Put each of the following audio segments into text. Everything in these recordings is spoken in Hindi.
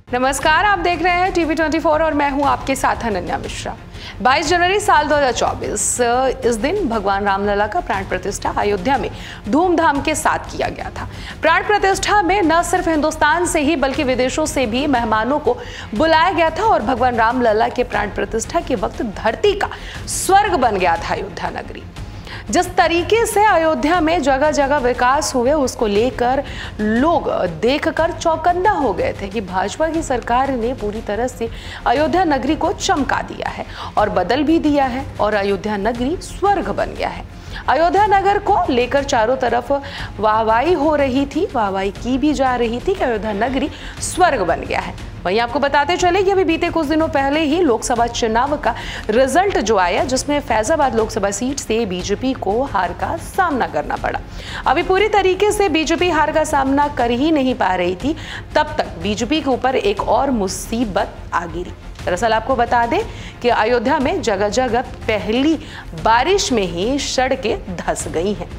नमस्कार, आप देख रहे हैं टीवी 24 और मैं हूं आपके साथ अनन्या मिश्रा। 22 जनवरी साल 2024 इस दिन भगवान रामलला का प्राण प्रतिष्ठा अयोध्या में धूमधाम के साथ किया गया था। प्राण प्रतिष्ठा में न सिर्फ हिंदुस्तान से ही बल्कि विदेशों से भी मेहमानों को बुलाया गया था और भगवान रामलला के प्राण प्रतिष्ठा के वक्त धरती का स्वर्ग बन गया था अयोध्या नगरी। जिस तरीके से अयोध्या में जगह जगह विकास हुए उसको लेकर लोग देखकर चौकन्ना हो गए थे कि भाजपा की सरकार ने पूरी तरह से अयोध्या नगरी को चमका दिया है और बदल भी दिया है और अयोध्या नगरी स्वर्ग बन गया है। अयोध्या नगर को लेकर चारों तरफ वाहवाही हो रही थी, वाहवाही की भी जा रही थी कि अयोध्या नगरी स्वर्ग बन गया है। वहीं आपको बताते चले कि अभी बीते कुछ दिनों पहले ही लोकसभा चुनाव का रिजल्ट जो आया, जिसमें फैजाबाद लोकसभा सीट से बीजेपी को हार का सामना करना पड़ा। अभी पूरी तरीके से बीजेपी हार का सामना कर ही नहीं पा रही थी, तब तक बीजेपी के ऊपर एक और मुसीबत आ गिरी। दरअसल आपको बता दें कि अयोध्या में जगह जगह पहली बारिश में ही सड़कें धंस गई हैं,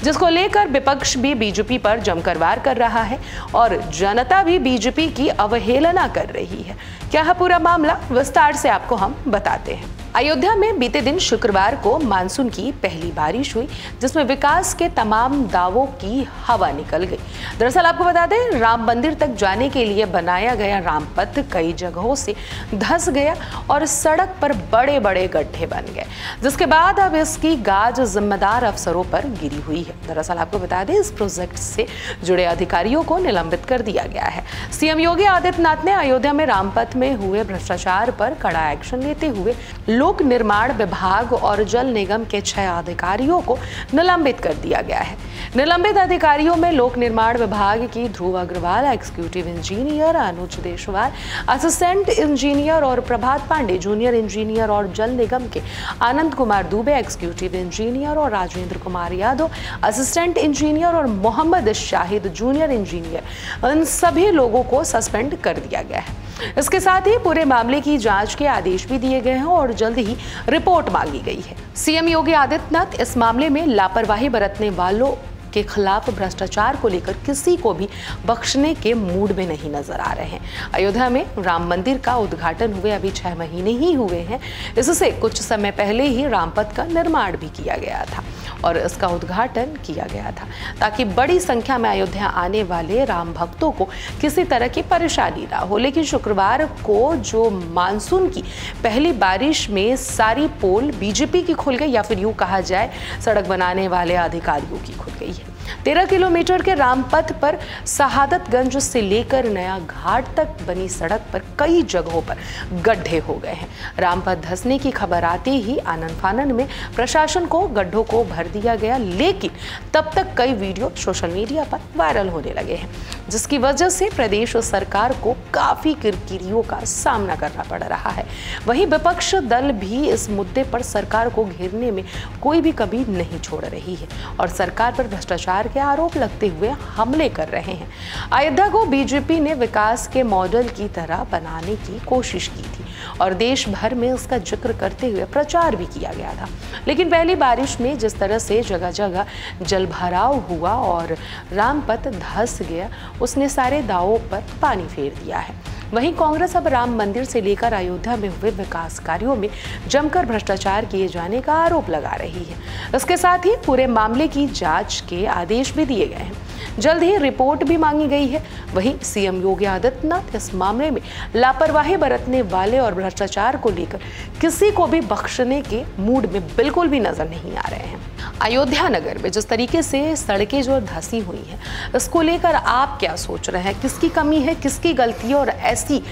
जिसको लेकर विपक्ष भी बीजेपी पर जमकर वार कर रहा है और जनता भी बीजेपी की अवहेलना कर रही है। क्या है पूरा मामला, विस्तार से आपको हम बताते हैं। अयोध्या में बीते दिन शुक्रवार को मानसून की पहली बारिश हुई, जिसमें विकास के तमाम दावों की हवा निकल गई। दरअसल आपको बता दें, राम मंदिर तक जाने के लिए बनाया गया रामपथ कई जगहों से धंस गया और सड़क पर बड़े बड़े गड्ढे बन गए, जिसके बाद अब इसकी गाज जिम्मेदार अफसरों पर गिरी हुई है। दरअसल आपको बता दें, इस प्रोजेक्ट से जुड़े अधिकारियों को निलंबित कर दिया गया है। सीएम योगी आदित्यनाथ ने अयोध्या में रामपथ में हुए भ्रष्टाचार पर कड़ा एक्शन लेते हुए लोक निर्माण विभाग और जल निगम के 6 अधिकारियों को निलंबित कर दिया गया है। निलंबित अधिकारियों में लोक निर्माण विभाग की ध्रुव अग्रवाल, एग्जीक्यूटिव इंजीनियर अनुज देशवाल, असिस्टेंट इंजीनियर और प्रभात पांडे, जूनियर इंजीनियर, और जल निगम के आनंद कुमार दुबे, एग्जीक्यूटिव इंजीनियर, और राजेंद्र कुमार यादव, असिस्टेंट इंजीनियर, और मोहम्मद शाहिद, जूनियर इंजीनियर, इन सभी लोगों को सस्पेंड कर दिया गया है। इसके साथ ही पूरे मामले की जांच के आदेश भी दिए गए हैं और जल्द ही रिपोर्ट मांगी गई है। सीएम योगी आदित्यनाथ इस मामले में लापरवाही बरतने वालों के खिलाफ भ्रष्टाचार को लेकर किसी को भी बख्शने के मूड में नहीं नजर आ रहे हैं। अयोध्या में राम मंदिर का उद्घाटन हुए अभी 6 महीने ही हुए हैं। इससे कुछ समय पहले ही रामपथ का निर्माण भी किया गया था और इसका उद्घाटन किया गया था ताकि बड़ी संख्या में अयोध्या आने वाले राम भक्तों को किसी तरह की परेशानी ना हो। लेकिन शुक्रवार को जो मानसून की पहली बारिश में सारी पोल बीजेपी की खुल गई, या फिर यूं कहा जाए सड़क बनाने वाले अधिकारियों की खुल गई है। 13 किलोमीटर के रामपथ पर शहादतगंज से लेकर नया घाट तक बनी सड़क पर कई जगहों पर गड्ढे हो गए हैं। रामपथ धंसने की खबर आते ही आनन फानन में प्रशासन को गड्ढों को भर दिया गया, लेकिन तब तक कई वीडियो सोशल मीडिया पर वायरल होने लगे हैं, जिसकी वजह से प्रदेश सरकार को काफी किरकिरियों का सामना करना पड़ रहा है। वहीं विपक्ष दल भी इस मुद्दे पर सरकार को घेरने में कोई भी कमी नहीं छोड़ रही है और सरकार पर भ्रष्टाचार के आरोप लगते हुए हमले कर रहे हैं। अयोध्या को बीजेपी ने विकास के मॉडल की तरह बनाने की कोशिश की थी और देश भर में उसका जिक्र करते हुए प्रचार भी किया गया था, लेकिन पहली बारिश में जिस तरह से जगह जगह जलभराव हुआ और रामपथ धंस गया, उसने सारे दावों पर पानी फेर दिया है। वहीं कांग्रेस अब राम मंदिर से लेकर अयोध्या में हुए विकास कार्यों में जमकर भ्रष्टाचार किए जाने का आरोप लगा रही है। इसके साथ ही पूरे मामले की जांच के आदेश भी दिए गए हैं। जल्द ही रिपोर्ट भी मांगी गई है। वहीं सीएम योगी आदित्यनाथ इस मामले में लापरवाही बरतने वाले और भ्रष्टाचार को लेकर किसी को भी बख्शने के मूड में बिल्कुल भी नजर नहीं आ रहे हैं। अयोध्या नगर में जिस तरीके से सड़कें जो धंसी हुई हैं, इसको लेकर आप क्या सोच रहे हैं? किसकी कमी है, किसकी गलती है? और ऐसी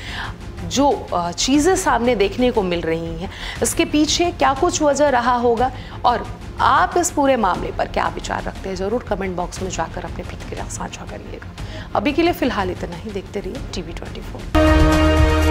जो चीज़ें सामने देखने को मिल रही हैं, इसके पीछे क्या कुछ वजह रहा होगा और आप इस पूरे मामले पर क्या विचार रखते हैं? जरूर कमेंट बॉक्स में जाकर अपने प्रतिक्रिया साझा करिएगा। अभी के लिए फिलहाल इतना ही। देखते रहिए टीवी 24।